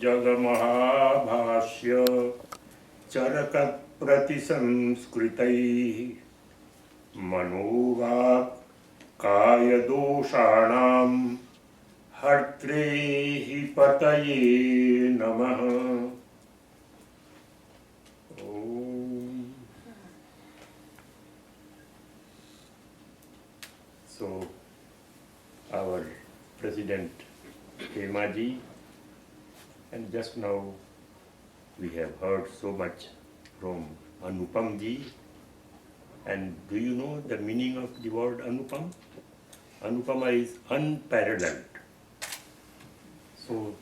जगमहाभाष्य चरकप्रतिसंस्कृतैः मनोवाक् कायदोषाणां हर्त्रे हि पतये नमः। So, our President Hema ji, and just now we have heard so much from Anupam ji. And do you know the meaning of the word Anupam? Anupama is unparalleled. So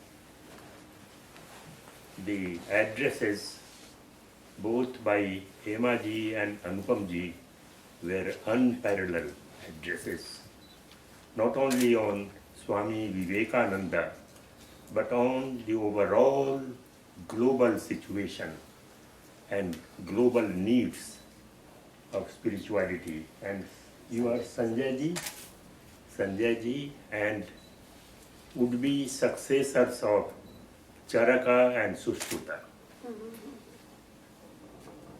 the addresses both by Hema ji and Anupam ji were unparalleled addresses, not only on Swami Vivekananda, but on the overall global situation and global needs of spirituality. And you are Sanjay ji, and would be successors of Charaka and Sushruta.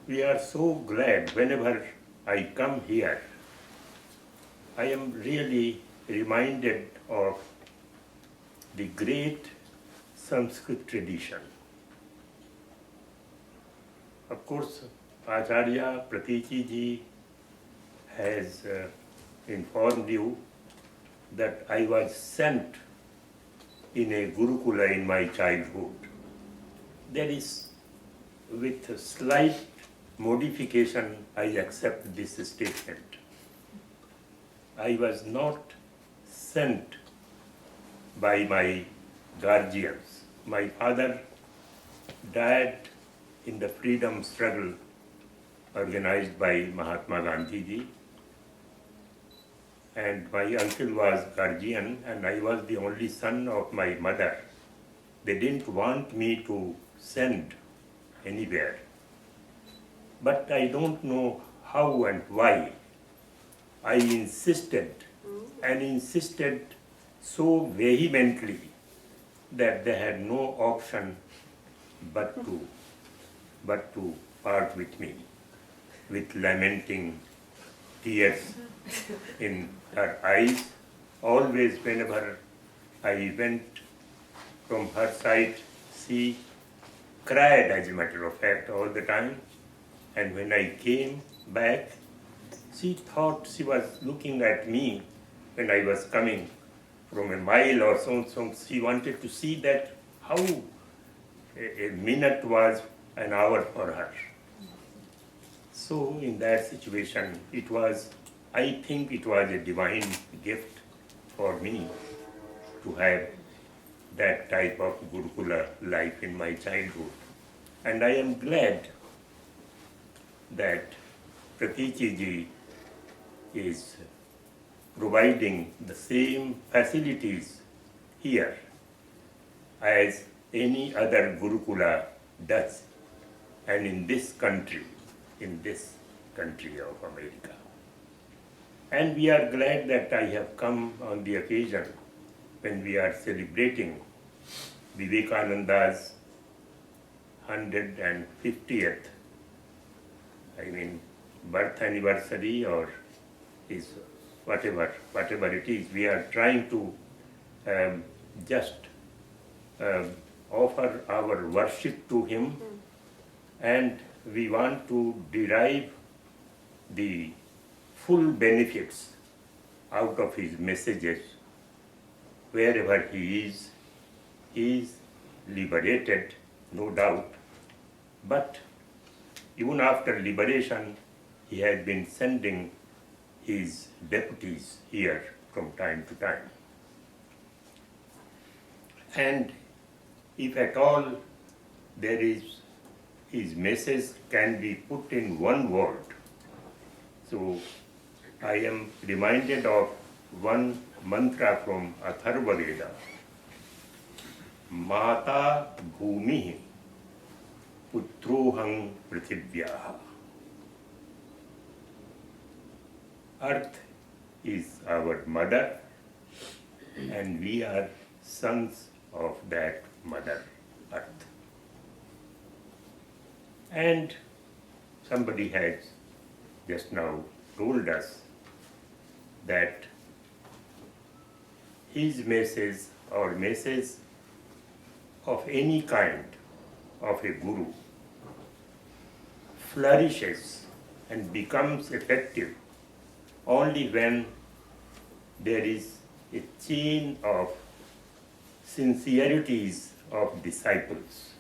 We are so glad whenever I come here. I am really reminded of the great Sanskrit tradition. Of course, Acharya Pratiti ji has informed you that I was sent in a Gurukula in my childhood. That is, with a slight modification, I accept this statement. I was not sent by my guardians. My father died in the freedom struggle organized by Mahatma Gandhi ji, and my uncle was guardian, and I was the only son of my mother. They didn't want me to send anywhere, but I don't know how and why. I insisted so vehemently that they had no option but to part with me, with lamenting tears in her eyes. Always whenever I went from her side, she cried, as a matter of fact, all the time. And when I came back, she thought she was looking at me when I was coming from a mile or so. So she wanted to see that how a minute was an hour for her. So in that situation, I think it was a divine gift for me to have that type of Gurukula life in my childhood. And I am glad that Pratiti ji is providing the same facilities here as any other Gurukula does, and in this country of America. And we are glad that I have come on the occasion when we are celebrating Vivekananda's 150th, birth anniversary, or is whatever it is. We are trying to just offer our worship to him, and we want to derive the full benefits out of his messages. Wherever he is liberated, no doubt. But even after liberation, he has been sending his deputies here from time to time. And if at all there is, his message can be put in one word. So I am reminded of one mantra from Atharva Veda. Mata Bhumi Putrohang Prithivyaha. Earth is our mother, and we are sons of that mother. earth. And somebody has just now told us that his message or message of any kind of a guru flourishes and becomes effective only when there is a chain of sincerities of disciples.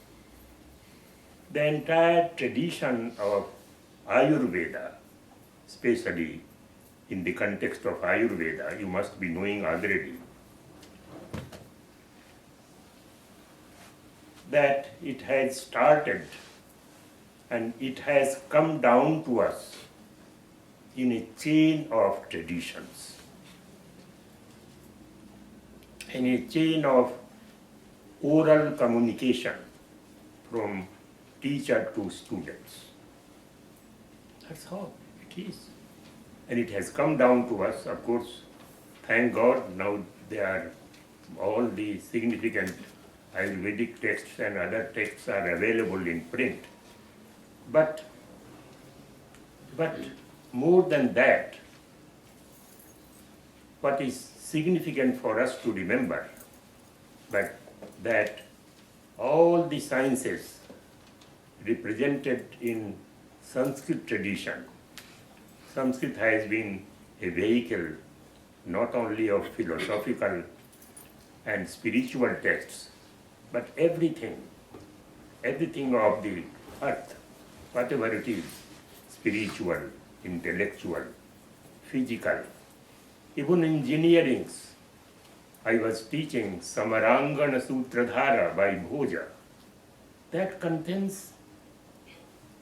The entire tradition of Ayurveda, especially in the context of Ayurveda, you must be knowing already that it has started and it has come down to us in a chain of traditions, in a chain of oral communication from teacher to students. That's how it is. And it has come down to us, of course, thank God, now there are all the significant Ayurvedic texts and other texts are available in print. But more than that, what is significant for us to remember, but that all the sciences represented in Sanskrit tradition, Sanskrit has been a vehicle not only of philosophical and spiritual texts, but everything of the earth, whatever it is, spiritual, intellectual, physical, even engineering. I was teaching Samarangana Sutradhara by Bhoja. That contains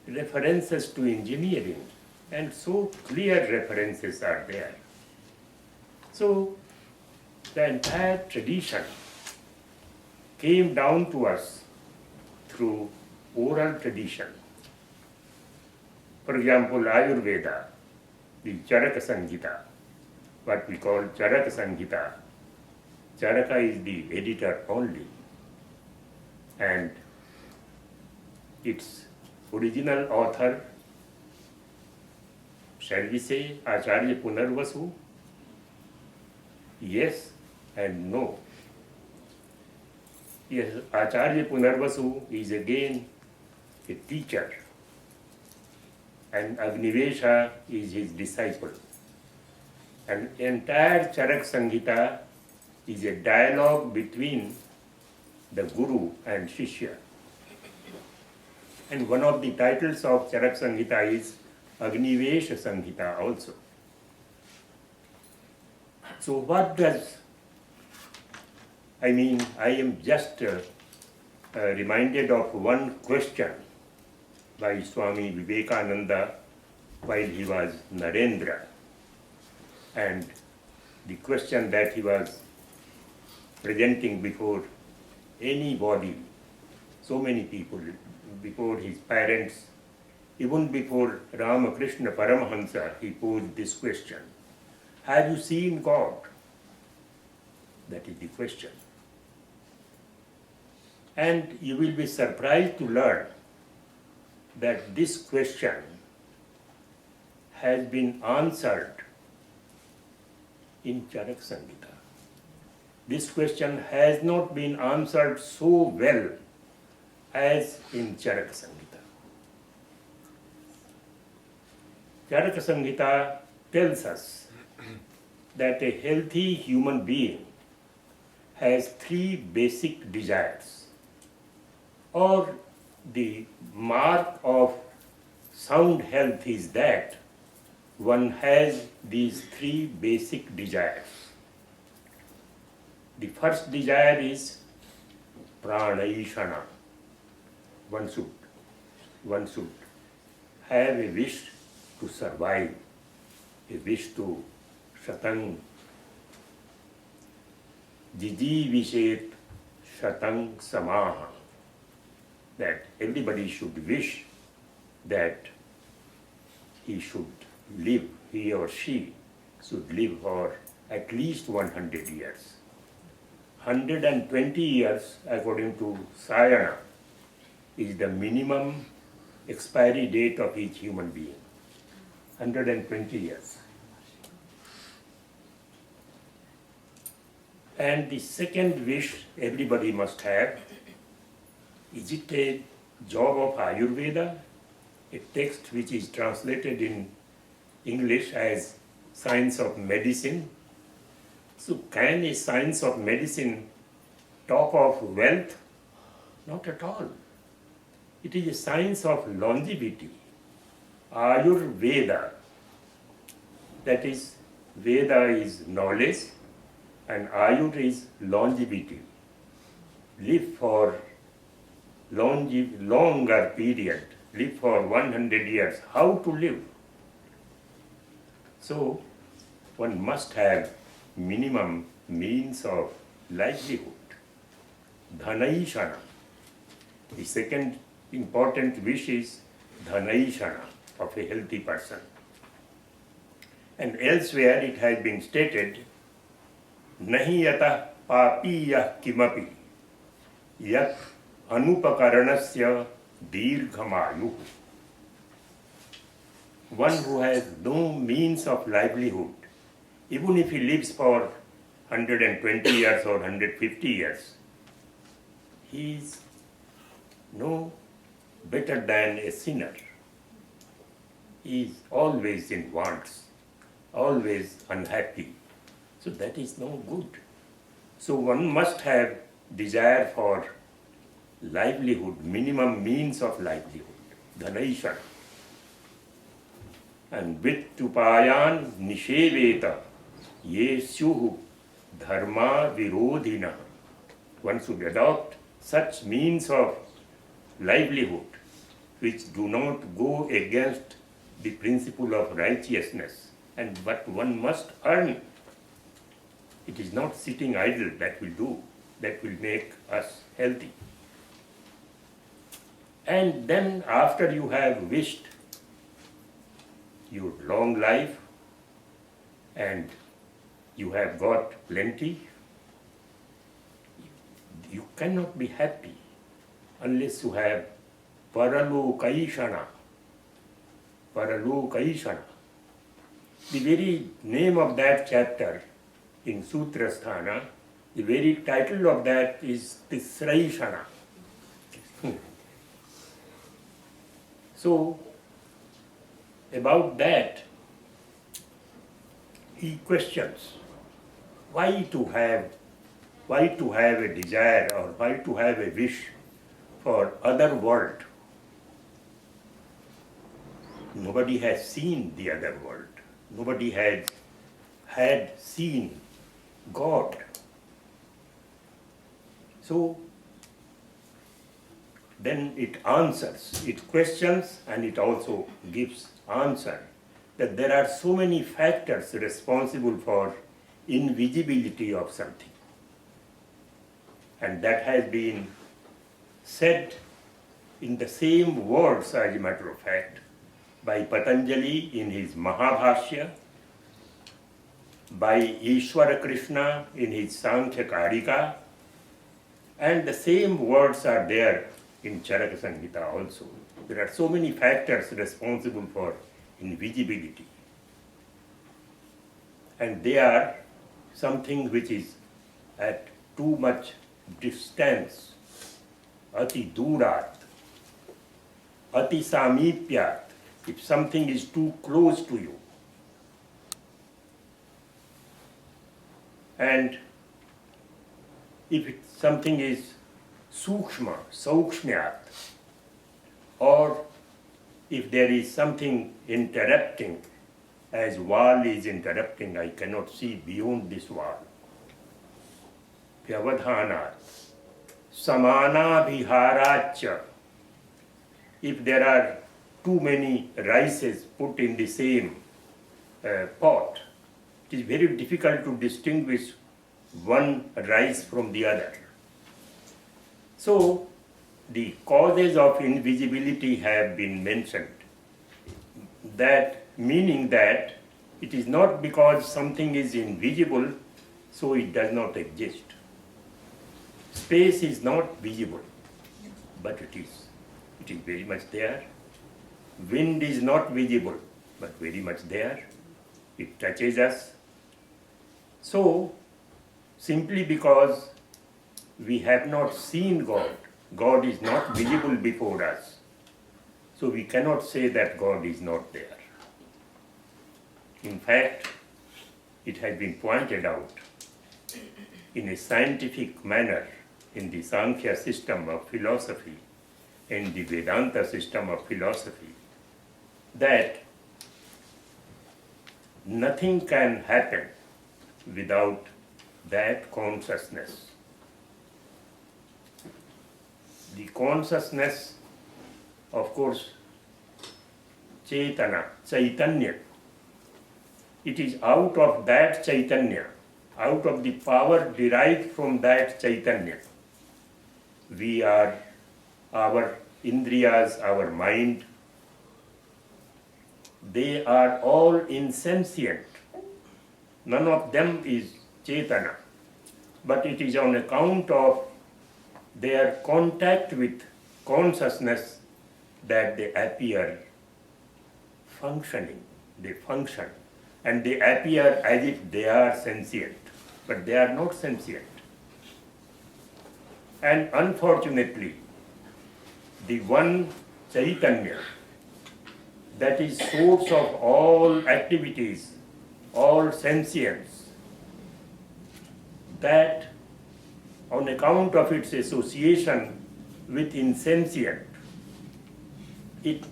references to engineering, and so clear references are there. So the entire tradition came down to us through oral tradition. For example, Ayurveda, the Charaka Samhita, what we call Charaka Samhita. Charaka is the editor only, and its original author, shall we say Acharya Punarvasu? Yes and no. Yes, Acharya Punarvasu is again a teacher, and Agnivesha is his disciple. And entire Charak Samhita is a dialogue between the Guru and Shishya. And one of the titles of Charak Samhita is Agnivesha Samhita also. So what does, I am just reminded of one question by Swami Vivekananda while he was Narendra. And the question that he was presenting before anybody, so many people, before his parents, even before Ramakrishna Paramahansa, he posed this question: have you seen God? That is the question. And you will be surprised to learn that this question has been answered in Charak Samhita. This question has not been answered so well as in Charak Samhita. Charak Samhita tells us that a healthy human being has three basic desires, or the mark of sound health is that one has these three basic desires. The first desire is pranayishana. One should have a wish to survive, a wish to shatang. Jijivishet shatang samaha. That everybody should wish that he should live, he or she should live for at least 100 years. 120 years, according to Sayana, is the minimum expiry date of each human being. 120 years. And the second wish everybody must have, is it a job of Ayurveda, a text which is translated in English as Science of Medicine? So can a science of medicine talk of wealth? Not at all. It is a science of longevity. Ayurveda, that is, Veda is knowledge and Ayur is longevity. Live for longer period, live for 100 years. How to live? So one must have minimum means of livelihood. Dhanaishana. The second important wish is Dhanaishana of a healthy person. And elsewhere it has been stated, Nahi yata papiyah kimapi yat anupakaranasya dirghamayu. One who has no means of livelihood, even if he lives for 120 years or 150 years, he is no better than a sinner. He is always in wants, always unhappy. So that is no good. So one must have desire for livelihood, minimum means of livelihood, dhanaishana. And vittupayan nisheveta ye syuhu dharma virodhina. One should adopt such means of livelihood which do not go against the principle of righteousness, and but one must earn. It is not sitting idle that will do, that will make us healthy. And then after you have wished your long life and you have got plenty, you cannot be happy unless you have paralokaishana. Paralokaishana. The very name of that chapter in Sutrasthana, the very title of that is Tisraishana. So, about that, he questions why to have a desire or why to have a wish for other world. Nobody has seen the other world. Nobody had seen God. So then it answers, it questions and it also gives answer that there are so many factors responsible for invisibility of something. And that has been said in the same words, as a matter of fact, by Patanjali in his Mahabhashya, by Ishwara Krishna in his Sankhya Karika, and the same words are there in Charaka Samhita also. There are so many factors responsible for invisibility. And they are something which is at too much distance, ati durat, ati samipyat, if something is too close to you. And if something is sukshma, saukshmyat, or if there is something interrupting, as wall is interrupting, I cannot see beyond this wall. Vyavadhanat, samana viharacha. If there are too many rices put in the same pot, it is very difficult to distinguish one rice from the other. So, the causes of invisibility have been mentioned. That meaning that it is not because something is invisible, so it does not exist. Space is not visible, but it is. It is very much there. Wind is not visible, but very much there. It touches us. So, simply because we have not seen God, God is not visible before us. So we cannot say that God is not there. In fact, it has been pointed out in a scientific manner in the Sankhya system of philosophy and the Vedanta system of philosophy that nothing can happen without that consciousness. The consciousness, of course, Chaitanya, it is out of that Chaitanya, out of the power derived from that Chaitanya. We are, our indriyas, our mind, they are all insentient. None of them is Chaitanya. But it is on account of their contact with consciousness that they appear functioning. They function. And they appear as if they are sentient. But they are not sentient. And unfortunately, the one Chaitanya that is source of all activities, all sentience, that on account of its association with insentient, it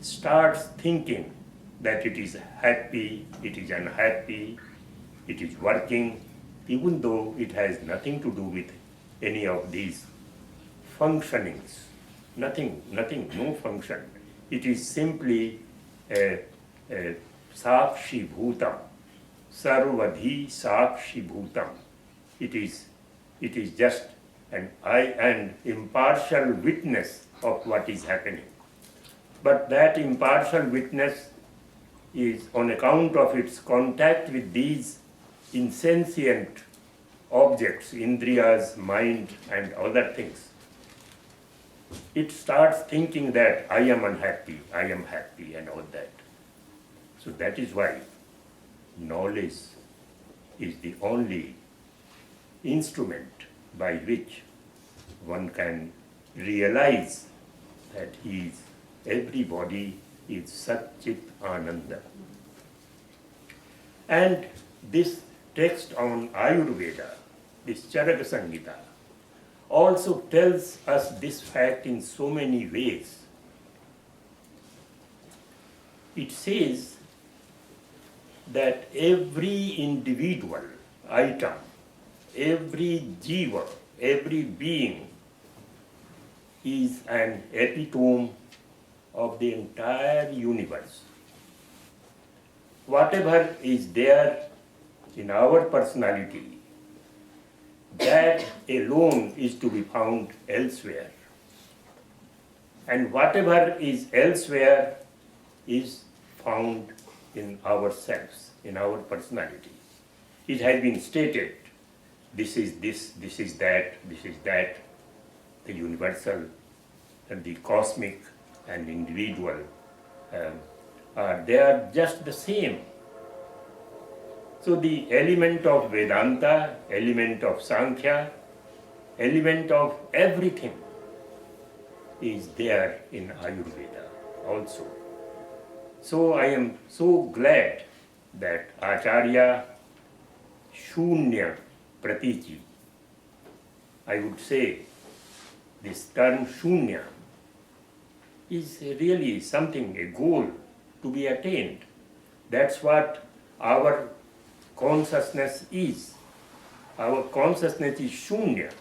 starts thinking that it is happy, it is unhappy, it is working, even though it has nothing to do with any of these functionings. Nothing, no function. It is simply a Sakshi Bhutam, Sarvadhi Sakshi Bhutam. It is just an impartial witness of what is happening. But that impartial witness is on account of its contact with these insentient objects, indriyas, mind, and other things. It starts thinking that I am unhappy, I am happy, and all that. So that is why knowledge is the only instrument by which one can realize that everybody is Satchit Ananda. And this text on Ayurveda, this Charaka Samhita, also tells us this fact in so many ways. It says that every individual item, every jiva, every being is an epitome of the entire universe. Whatever is there in our personality, that alone is to be found elsewhere. And whatever is elsewhere is found in ourselves, in our personality. It has been stated, this is this, this is that, the universal and the cosmic and individual, they are just the same. So the element of Vedanta, element of Sankhya, element of everything is there in Ayurveda also. So I am so glad that Acharya Shunya Pratiji, I would say this term Shunya is really something, a goal to be attained. That's what our consciousness is. Our consciousness is Shunya.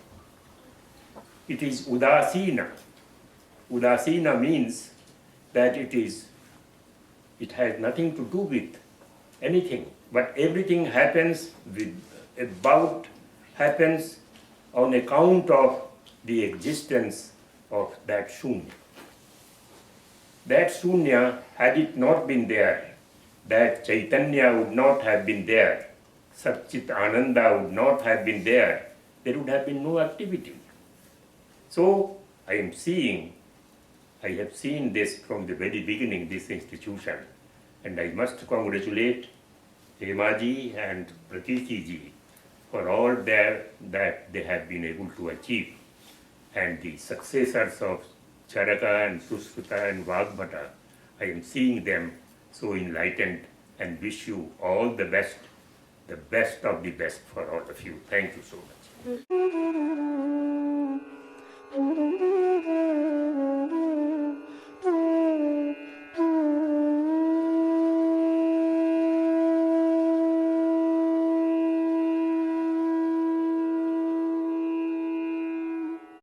It is Udasina. Udasina means that it has nothing to do with anything, but everything happens on account of the existence of that Shunya. That Shunya, had it not been there, that Chaitanya would not have been there, Satchit Ananda would not have been there, there would have been no activity. So I have seen this from the very beginning, this institution, and I must congratulate Hemaji and Pratiti ji for all that they have been able to achieve. And the successors of Charaka and Susruta and Vagbhata, I am seeing them so enlightened and wish you all the best of the best for all of you. Thank you so much.